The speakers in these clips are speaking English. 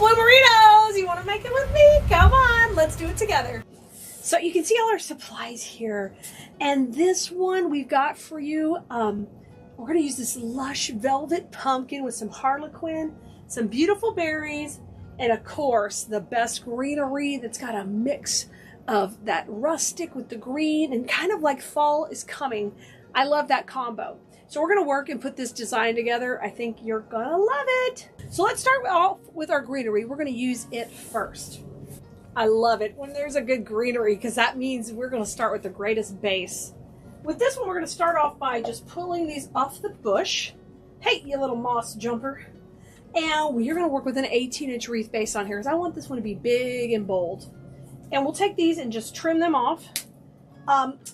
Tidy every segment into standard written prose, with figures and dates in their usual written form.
Bloomeritos, you want to make it with me? Come on, let's do it together. So you can see all our supplies here. And this one we've got for you, we're going to use this lush velvet pumpkin with some harlequin, some beautiful berries, and of course the best greenery that's got a mix of that rustic with the green and kind of like fall is coming. I love that combo. So we're going to work and put this design together. I think you're going to love it. So let's start off with our greenery. We're going to use it first. I love it when there's a good greenery because that means we're going to start with the greatest base. With this one, we're going to start off by just pulling these off the bush. Hey, you little moss jumper. And we're going to work with an 18-inch wreath base on here because I want this one to be big and bold. And we'll take these and just trim them off.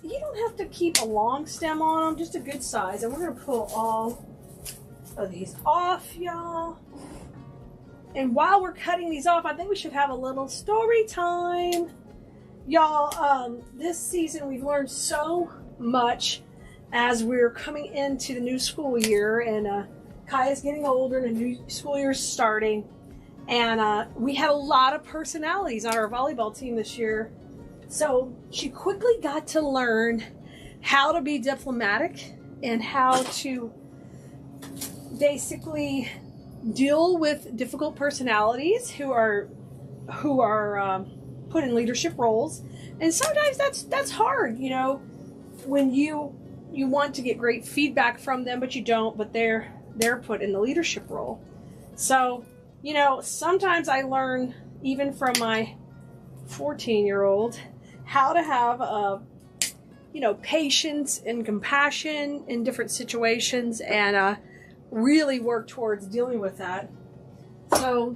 You don't have to keep a long stem on them, just a good size. And we're going to pull all of these off, y'all. And while we're cutting these off, I think we should have a little story time. Y'all, this season we've learned so much as we're coming into the new school year. And Kaya's getting older and the new school year is starting. And we had a lot of personalities on our volleyball team this year. So she quickly got to learn how to be diplomatic and how to basically deal with difficult personalities who are put in leadership roles. And sometimes that's hard, you know, when you want to get great feedback from them, but you don't, but they're put in the leadership role. So, you know, sometimes I learn even from my 14-year-old how to have you know, patience and compassion in different situations and really work towards dealing with that. So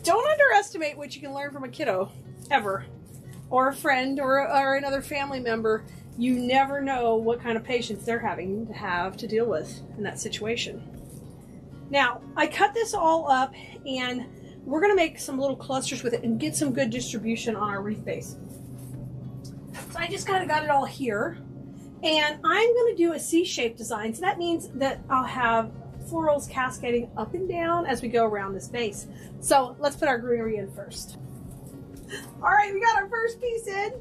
don't underestimate what you can learn from a kiddo, ever, or a friend or another family member. You never know what kind of patience they're having to have to deal with in that situation. Now, I cut this all up and we're going to make some little clusters with it and get some good distribution on our wreath base. So I just kind of got it all here. And I'm going to do a C-shaped design. So that means that I'll have florals cascading up and down as we go around this base. So let's put our greenery in first. All right, we got our first piece in.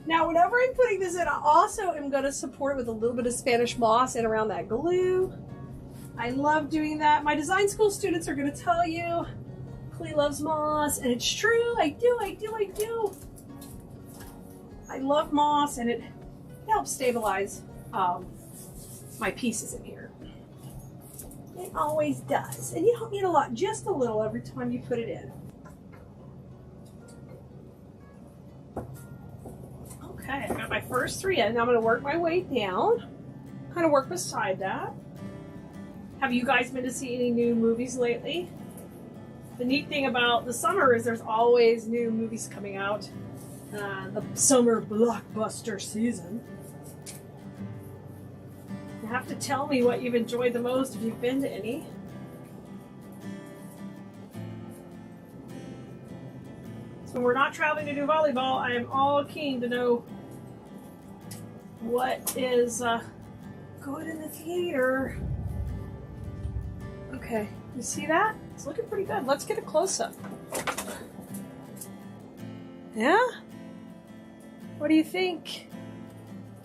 Now, whenever I'm putting this in, I also am going to support it with a little bit of Spanish moss and around that glue. I love doing that. My design school students are going to tell you, Klee loves moss, and it's true. I do. I love moss, and it helps stabilize my pieces in here. It always does. And you don't need a lot, just a little every time you put it in. Okay, I got my first 3 in. Now I'm going to work my way down. Kind of work beside that. Have you guys been to see any new movies lately? The neat thing about the summer is there's always new movies coming out. The summer blockbuster season. You have to tell me what you've enjoyed the most if you've been to any. So when we're not traveling to do volleyball, I am all keen to know what is good in the theater. Okay, you see that? It's looking pretty good. Let's get a close-up. Yeah? What do you think?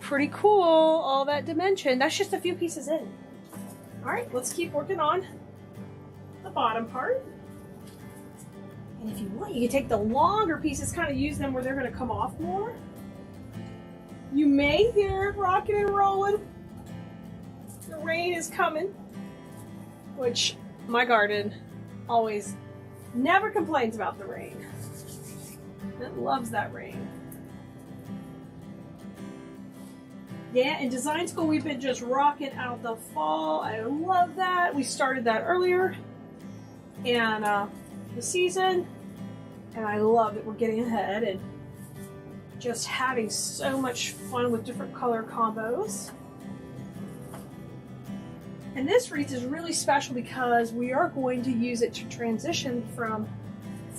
Pretty cool, all that dimension. That's just a few pieces in. All right, let's keep working on the bottom part. And if you want, you can take the longer pieces, kind of use them where they're going to come off more. You may hear it rocking and rolling. The rain is coming, which my garden always never complains about the rain. It loves that rain. Yeah, in design school, we've been just rocking out the fall. I love that. We started that earlier in the season, and I love that we're getting ahead and just having so much fun with different color combos. And this wreath is really special because we are going to use it to transition from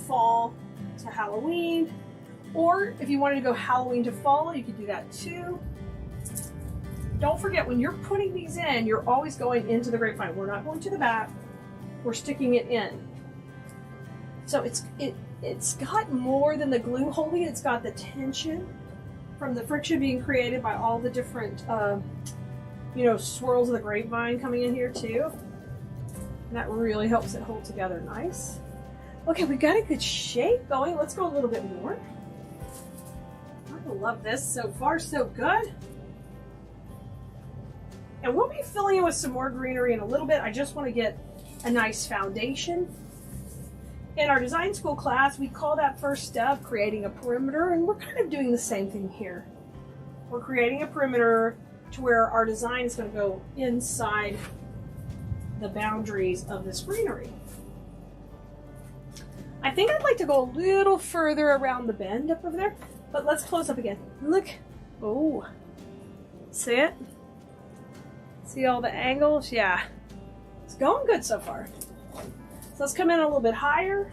fall to Halloween, or if you wanted to go Halloween to fall, you could do that too. Don't forget, when you're putting these in, you're always going into the grapevine. We're not going to the back, we're sticking it in. So it's got more than the glue holding it. It's got the tension from the friction being created by all the different, you know, swirls of the grapevine coming in here too. And that really helps it hold together nice. Okay, we got a good shape going. Let's go a little bit more. I love this. So far, so good. And we'll be filling in with some more greenery in a little bit. I just want to get a nice foundation. In our design school class, we call that first step creating a perimeter, and we're kind of doing the same thing here. We're creating a perimeter to where our design is going to go inside the boundaries of this greenery. I think I'd like to go a little further around the bend up over there, but let's close up again. Look. Oh, see it? See all the angles? Yeah. It's going good so far. So let's come in a little bit higher.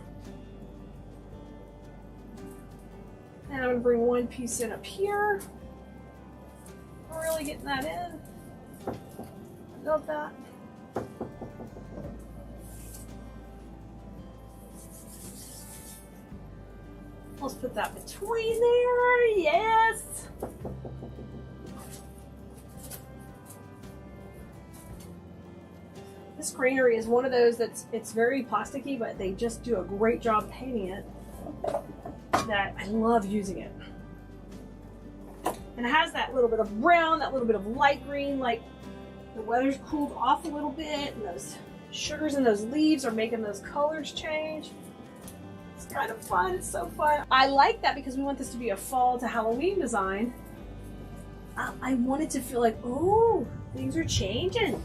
And I'm going to bring one piece in up here. Really getting that in. Build that. Let's put that between there. Yes. This greenery is one of those it's very plasticky, but they just do a great job painting it. That I love using it. And it has that little bit of brown, that little bit of light green, like the weather's cooled off a little bit, and those sugars in those leaves are making those colors change. It's kind of fun. It's so fun. I like that because we want this to be a fall to Halloween design. I want it to feel like, oh, things are changing.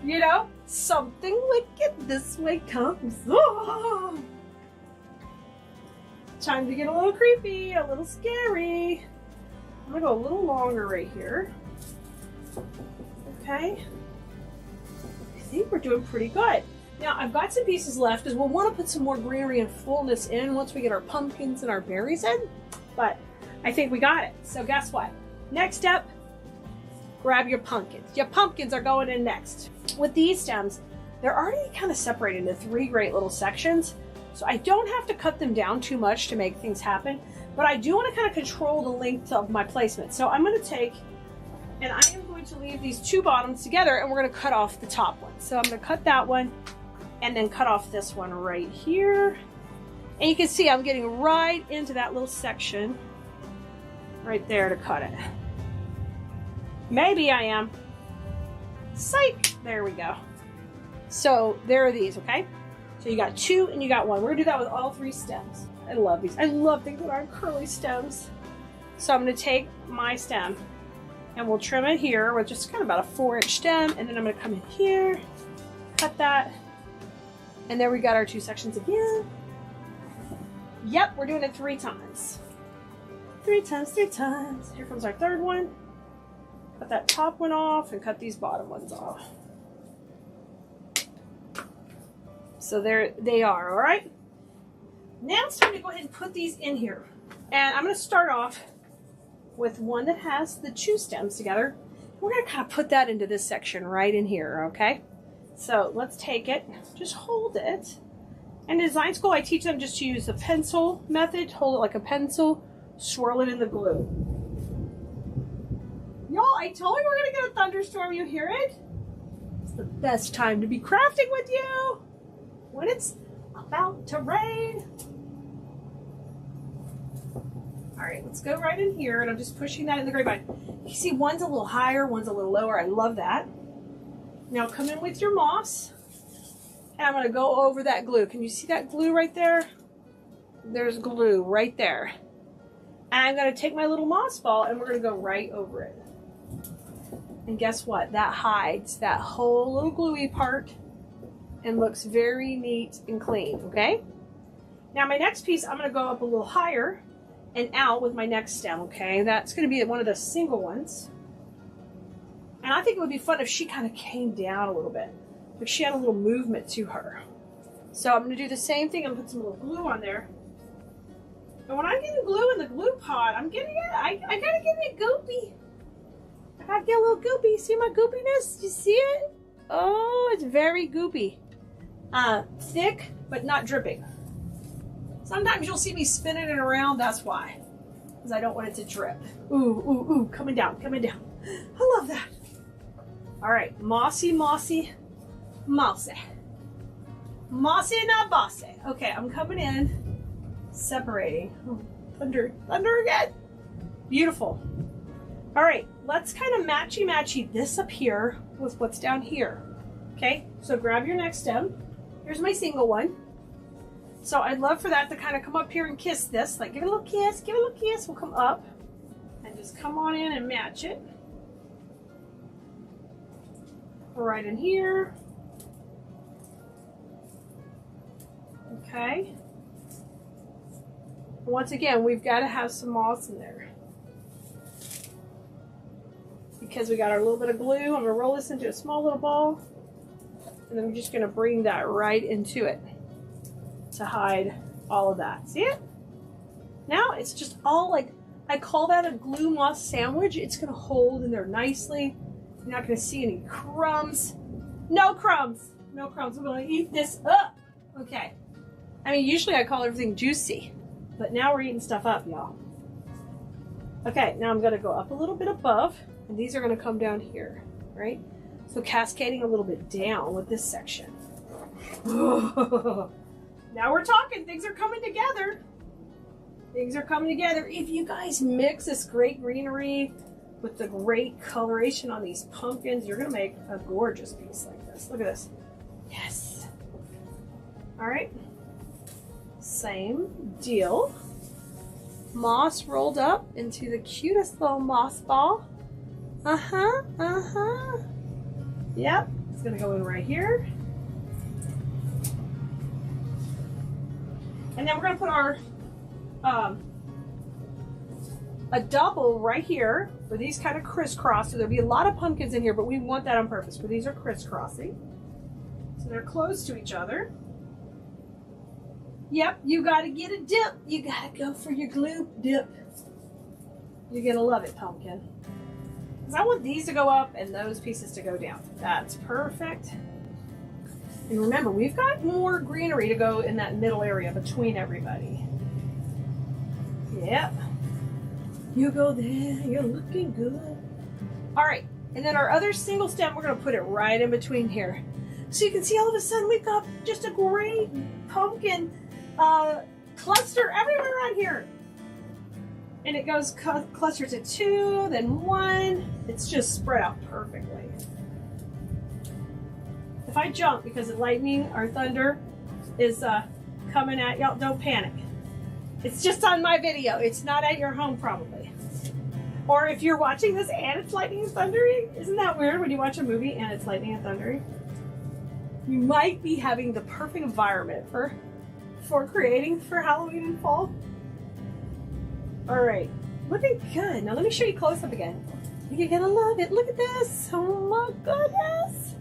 You know, something wicked this way comes. Oh! Time to get a little creepy, a little scary. I'm gonna go a little longer right here. Okay. I think we're doing pretty good. Now I've got some pieces left because we'll want to put some more greenery and fullness in once we get our pumpkins and our berries in. But I think we got it. So guess what? Next step, grab your pumpkins. Your pumpkins are going in next. With these stems, they're already kind of separated into 3 great little sections. So I don't have to cut them down too much to make things happen, but I do want to kind of control the length of my placement. So I'm going to take, and I am going to leave these 2 bottoms together, and we're going to cut off the top one. So I'm going to cut that one and then cut off this one right here. And you can see I'm getting right into that little section right there to cut it. Maybe I am. Psych! There we go. So there are these, okay? So you got 2 and you got 1. We're gonna do that with all 3 stems. I love these. I love things that aren't curly stems. So I'm gonna take my stem and we'll trim it here with just kind of about a 4-inch stem, and then I'm gonna come in here, cut that, and there we got our 2 sections again. Yep, we're doing it 3 times. 3 times, 3 times. Here comes our 3rd one. Cut that top one off and cut these bottom ones off. So there they are, all right? Now it's time to go ahead and put these in here. And I'm gonna start off with one that has the 2 stems together. We're gonna kind of put that into this section right in here, okay? So let's take it, just hold it. And in design school, I teach them just to use the pencil method, hold it like a pencil, swirl it in the glue. Y'all, I told you we're gonna get a thunderstorm, you hear it? It's the best time to be crafting with you, when it's about to rain. All right, let's go right in here, and I'm just pushing that in the grapevine. You see one's a little higher, one's a little lower. I love that. Now come in with your moss, and I'm gonna go over that glue. Can you see that glue right there? There's glue right there. And I'm gonna take my little moss ball and we're gonna go right over it. And guess what? That hides that whole little gluey part and looks very neat and clean, okay? Now my next piece, I'm gonna go up a little higher and out with my next stem, okay? That's gonna be one of the single ones. And I think it would be fun if she kind of came down a little bit, like she had a little movement to her. So I'm gonna do the same thing and put some little glue on there. And when I'm getting glue in the glue pot, I gotta get it goopy. I gotta get a little goopy. See my goopiness? You see it? Oh, it's very goopy. Thick, but not dripping. Sometimes you'll see me spinning it around, that's why. Because I don't want it to drip. Ooh, ooh, ooh, coming down, coming down. I love that. All right, mossy, mossy, mousy. Mossy, not bossy. Okay, I'm coming in, separating. Oh, thunder, thunder again. Beautiful. All right, let's kind of matchy-matchy this up here with what's down here. Okay, so grab your next stem. Here's my single one. So I'd love for that to kind of come up here and kiss this. Like, give it a little kiss, give it a little kiss. We'll come up and just come on in and match it. Right in here. Okay. Once again, we've got to have some moss in there. Because we got our little bit of glue, I'm going to roll this into a small little ball. And then I'm just going to bring that right into it to hide all of that. See it? Now it's just all like, I call that a glue moss sandwich. It's going to hold in there nicely. You're not going to see any crumbs. No crumbs. No crumbs. We're going to eat this up. Okay. I mean, usually I call everything juicy, but now we're eating stuff up, y'all. Okay, now I'm going to go up a little bit above, and these are going to come down here, right? So cascading a little bit down with this section. Now we're talking. Things are coming together. Things are coming together. If you guys mix this great greenery with the great coloration on these pumpkins, you're going to make a gorgeous piece like this. Look at this. Yes. All right. Same deal. Moss rolled up into the cutest little moss ball. Uh-huh. Uh-huh. Yep. It's going to go in right here. And then we're going to put our a double right here where these kind of crisscross. So there'll be a lot of pumpkins in here, but we want that on purpose where these are crisscrossing. So they're close to each other. Yep, you got to get a dip. You got to go for your glue dip. You're going to love it, pumpkin. Because I want these to go up and those pieces to go down. That's perfect. And remember, we've got more greenery to go in that middle area between everybody. Yep. You go there, you're looking good. All right, and then our other single stem, we're gonna put it right in between here. So you can see all of a sudden we've got just a great pumpkin cluster everywhere around here. And it goes cluster to 2, then 1. It's just spread out perfectly. If I jump because the lightning or thunder is coming at y'all, don't panic. It's just on my video. It's not at your home probably. Or if you're watching this and it's lightning and thundering, isn't that weird when you watch a movie and it's lightning and thundering? You might be having the perfect environment for creating for Halloween and fall. All right, looking good. Now let me show you close up again. You're gonna love it. Look at this. Oh my goodness.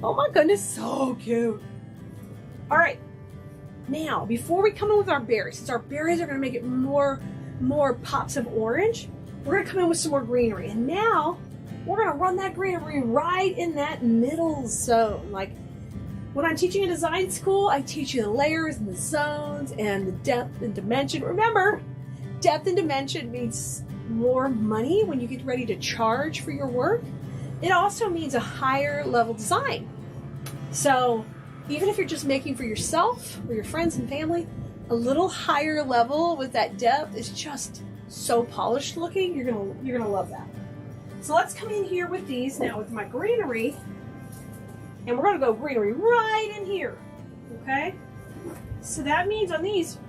Oh my goodness, so cute. All right, now before we come in with our berries, since our berries are gonna make it more pops of orange, we're gonna come in with some more greenery. And now we're gonna run that greenery right in that middle zone. Like when I'm teaching a design school, I teach you the layers and the zones and the depth and dimension. Remember, depth and dimension means more money when you get ready to charge for your work. It also means a higher level design. So even if you're just making for yourself or your friends and family, a little higher level with that depth is just so polished looking. You're gonna love that. So let's come in here with these now with my greenery, and we're gonna go greenery right in here. Okay. So that means on these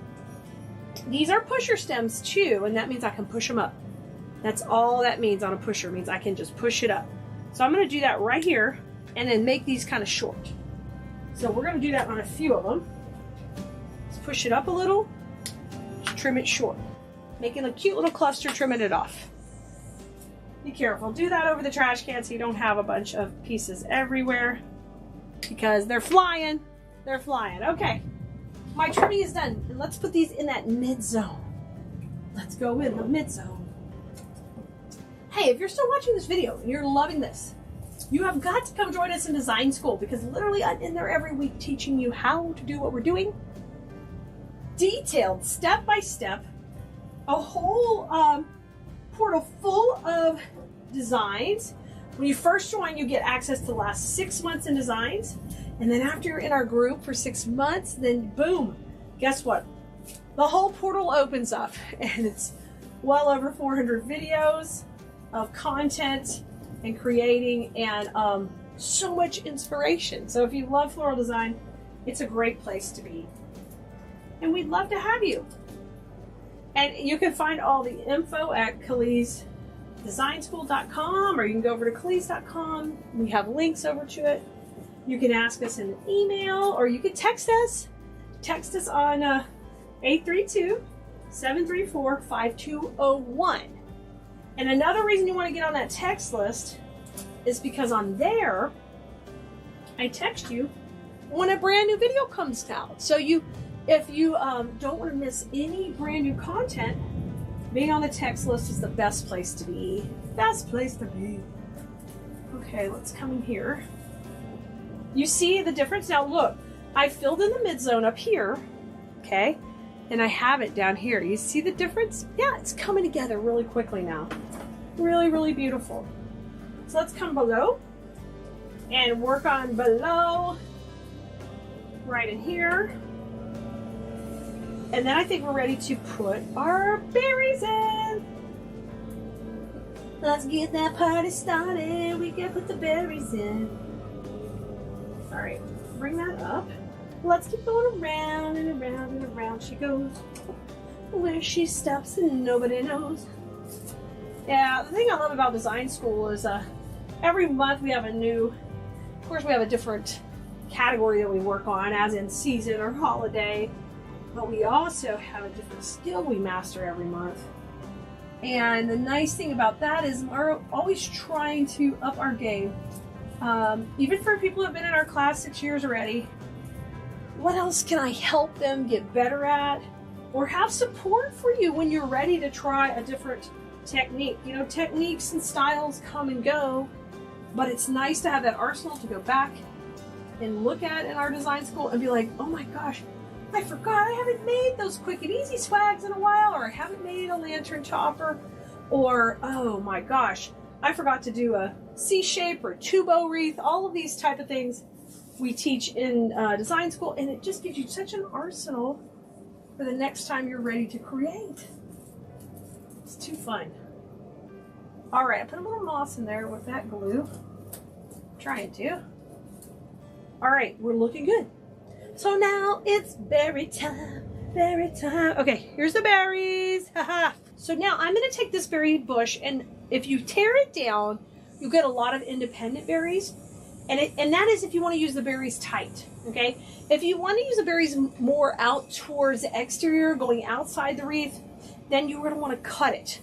are pusher stems too, and that means I can push them up. That's all that means on a pusher. Means I can just push it up. So I'm going to do that right here and then make these kind of short. So we're going to do that on a few of them. Let's push it up a little, just trim it short. Making a cute little cluster, trimming it off. Be careful. Do that over the trash can so you don't have a bunch of pieces everywhere because they're flying. They're flying. Okay. My trimming is done. And let's put these in that mid zone. Let's go in the mid zone. Hey, if you're still watching this video and you're loving this, you have got to come join us in design school because literally I'm in there every week teaching you how to do what we're doing detailed, step by step, a whole portal full of designs. When you first join, you get access to the last 6 months in designs. And then after you're in our group for 6 months, then boom, guess what? The whole portal opens up, and it's well over 400 videos of content and creating, and so much inspiration. So if you love floral design, it's a great place to be. And we'd love to have you. And you can find all the info at KeleasDesignSchool.com, or you can go over to Keleas.com. We have links over to it. You can ask us in an email, or you can text us. Text us on 832-734-5201. And another reason you want to get on that text list is because on there, I text you when a brand new video comes out. So if you don't want to miss any brand new content, being on the text list is the best place to be. Best place to be. Okay, let's come in here. You see the difference? Now look, I filled in the mid zone up here, okay? And I have it down here. You see the difference? Yeah, it's coming together really quickly now. Really, really beautiful. So let's come below and work on below, right in here. And then I think we're ready to put our berries in. Let's get that party started. We can put the berries in. All right, bring that up. Let's keep going around and around and around she goes. Where she stops and nobody knows. Yeah, the thing I love about design school is every month we have a new, of course we have a different category that we work on, as in season or holiday, but we also have a different skill we master every month. And the nice thing about that is we're always trying to up our game. Even for people who have been in our class 6 years already, what else can I help them get better at? Or have support for you when you're ready to try a different technique. You know, techniques and styles come and go, but it's nice to have that arsenal to go back and look at in our design school and be like, oh my gosh, I forgot I haven't made those quick and easy swags in a while, or I haven't made a lantern topper, or oh my gosh, I forgot to do a C-shape or two-bow wreath. All of these type of things we teach in design school, and it just gives you such an arsenal for the next time you're ready to create. It's too fun. All right, I put a little moss in there with that glue. Trying to. All right, we're looking good. So now it's berry time, berry time. Okay, here's the berries. Haha. So now I'm gonna take this berry bush, and if you tear it down, you get a lot of independent berries. And that is if you want to use the berries tight, okay? If you want to use the berries more out towards the exterior, going outside the wreath, then you're going to want to cut it,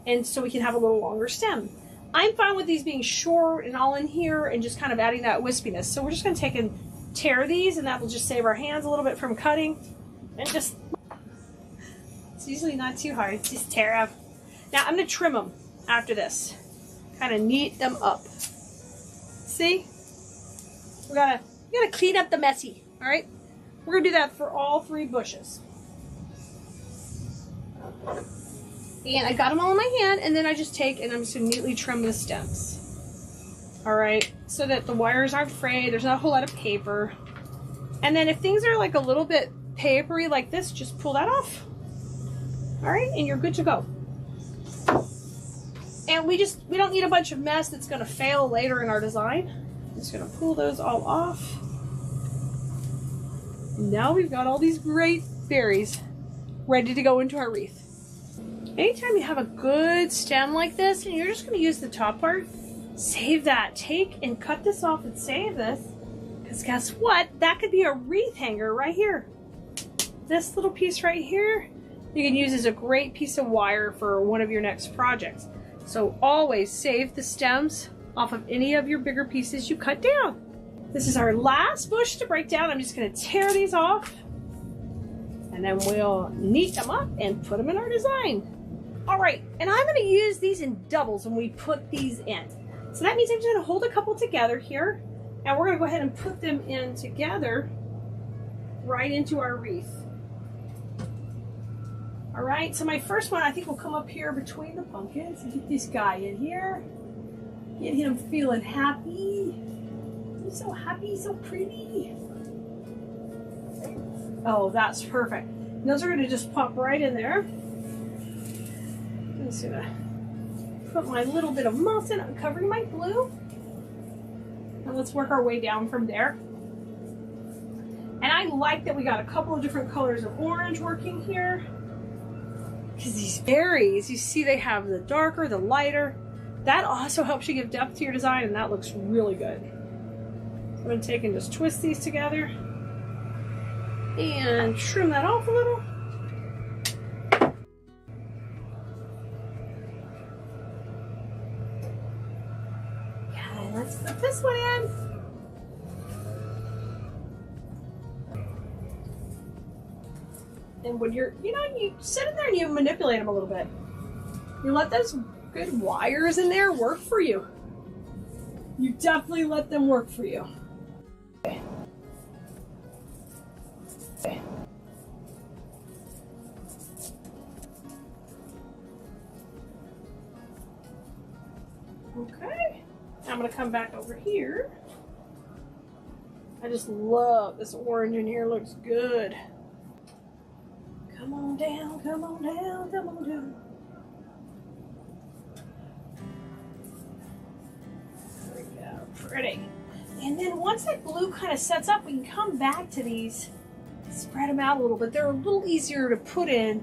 and so we can have a little longer stem. I'm fine with these being short and all in here and just kind of adding that wispiness. So we're just going to take and tear these, and that will just save our hands a little bit from cutting. And just, it's usually not too hard, just tear them. Now I'm going to trim them after this, kind of neat them up. See? We gotta clean up the messy, all right? We're gonna do that for all 3 bushes. And I got them all in my hand, and then I just take and I'm just gonna neatly trim the stems. All right, so that the wires aren't frayed, there's not a whole lot of paper. And then if things are like a little bit papery like this, just pull that off. All right, and you're good to go. And we don't need a bunch of mess that's gonna fail later in our design. Just gonna pull those all off. Now we've got all these great berries ready to go into our wreath. Anytime you have a good stem like this and you're just gonna use the top part, save that. Take and cut this off and save this, because guess what? That could be a wreath hanger right here. This little piece right here, you can use as a great piece of wire for one of your next projects. So always save the stems off of any of your bigger pieces you cut down. This is our last bush to break down. I'm just going to tear these off, and then we'll neat them up and put them in our design. All right, and I'm going to use these in doubles when we put these in. So that means I'm just going to hold a couple together here, and we're going to go ahead and put them in together right into our wreath. All right, so my first one I think will come up here between the pumpkins. Get this guy in here. Get him feeling happy. He's so happy, so pretty. Oh, that's perfect. Those are going to just pop right in there. I'm just going to put my little bit of moss in. I'm covering my glue. And let's work our way down from there. And I like that we got a couple of different colors of orange working here. Because these berries, you see they have the darker, the lighter. That also helps you give depth to your design, and that looks really good. So I'm going to take and just twist these together. And trim that off a little. Okay, let's put this one in. And when you're, you sit in there and you manipulate them a little bit. You let those good wires in there work for you. You definitely let them work for you. Okay. Okay. Okay. I'm going to come back over here. I just love this orange in here. Looks good. Come on down, come on down, come on down. There we go, pretty. And then once that glue kind of sets up, we can come back to these, spread them out a little bit. They're a little easier to put in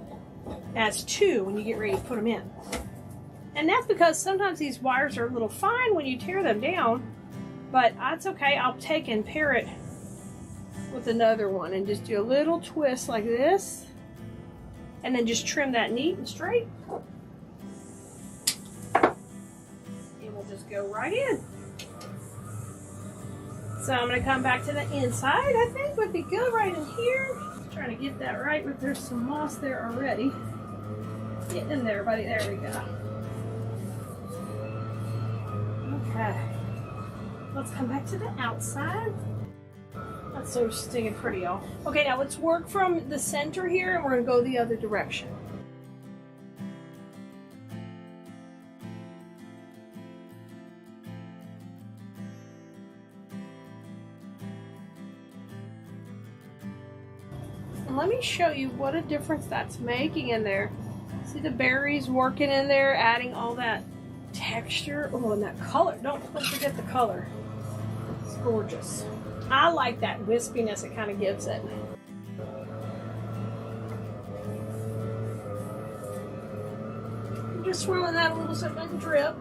as two when you get ready to put them in. And that's because sometimes these wires are a little fine when you tear them down, but that's okay. I'll take and pair it with another one and just do a little twist like this. And then just trim that neat and straight. And we'll just go right in. So I'm going to come back to the inside. I think would be good right in here. Trying to get that right, but there's some moss there already. Get in there, buddy. There we go. Okay. Let's come back to the outside. That's so stinking pretty, y'all. Okay, now let's work from the center here, and we're going to go the other direction. And let me show you what a difference that's making in there. See the berries working in there, adding all that texture. Oh, and that color. Don't forget the color. It's gorgeous. I like that wispiness it kind of gives it. I'm just swirling that a little so it doesn't drip.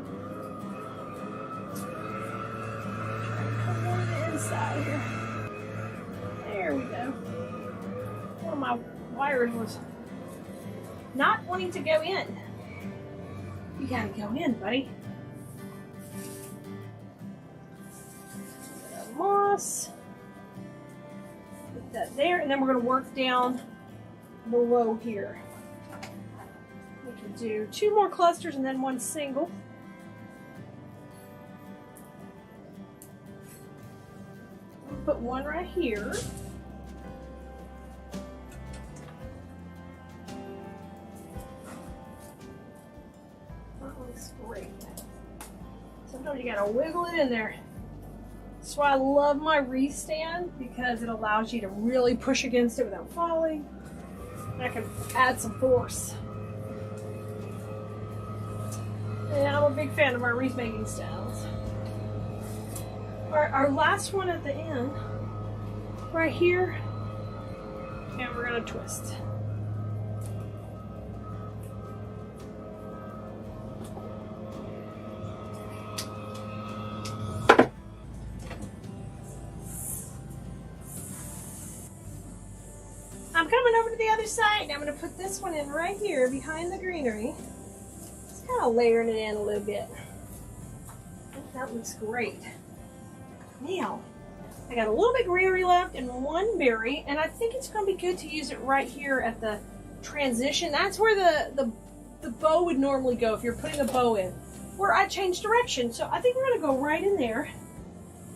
Come on the inside here. There we go. One of my wires was not wanting to go in. You gotta go in, buddy. Moss. Put that there, and then we're going to work down below here. We can do 2 more clusters and then 1 single. Put 1 right here. That looks great. Sometimes you gotta wiggle it in there. That's why I love my wreath stand, because it allows you to really push against it without falling. And I can add some force. And I'm a big fan of our wreath making styles. Our last one at the end, right here, and we're gonna twist. I'm coming over to the other side, and I'm going to put this one in right here behind the greenery. Just kind of layering it in a little bit. I think that looks great. Now, I got a little bit greenery left and 1 berry, and I think it's going to be good to use it right here at the transition. That's where the bow would normally go if you're putting a bow in, where I changed direction. So I think we're going to go right in there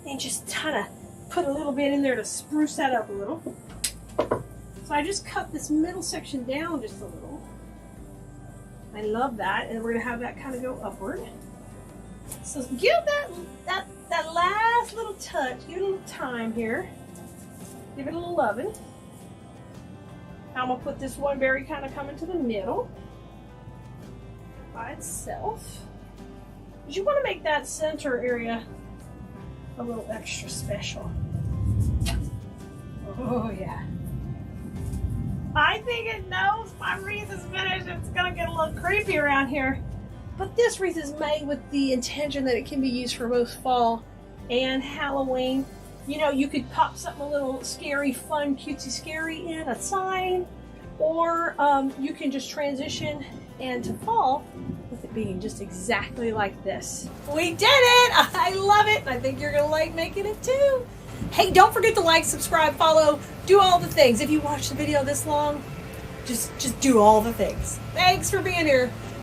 and just kind of put a little bit in there to spruce that up a little. So I just cut this middle section down just a little. I love that. And we're gonna have that kind of go upward. So give that last little touch, give it a little time here. Give it a little loving. I'm gonna put this one berry kind of coming to the middle by itself. But you want to make that center area a little extra special. Oh yeah. I think it knows my wreath is finished. It's gonna get a little creepy around here. But this wreath is made with the intention that it can be used for both fall and Halloween. You know, you could pop something a little scary, fun, cutesy scary in, a sign, or you can just transition into fall with it being just exactly like this. We did it! I love it! I think you're gonna like making it too. Hey, don't forget to like, subscribe, follow, do all the things. If you watched the video this long, just do all the things. Thanks for being here.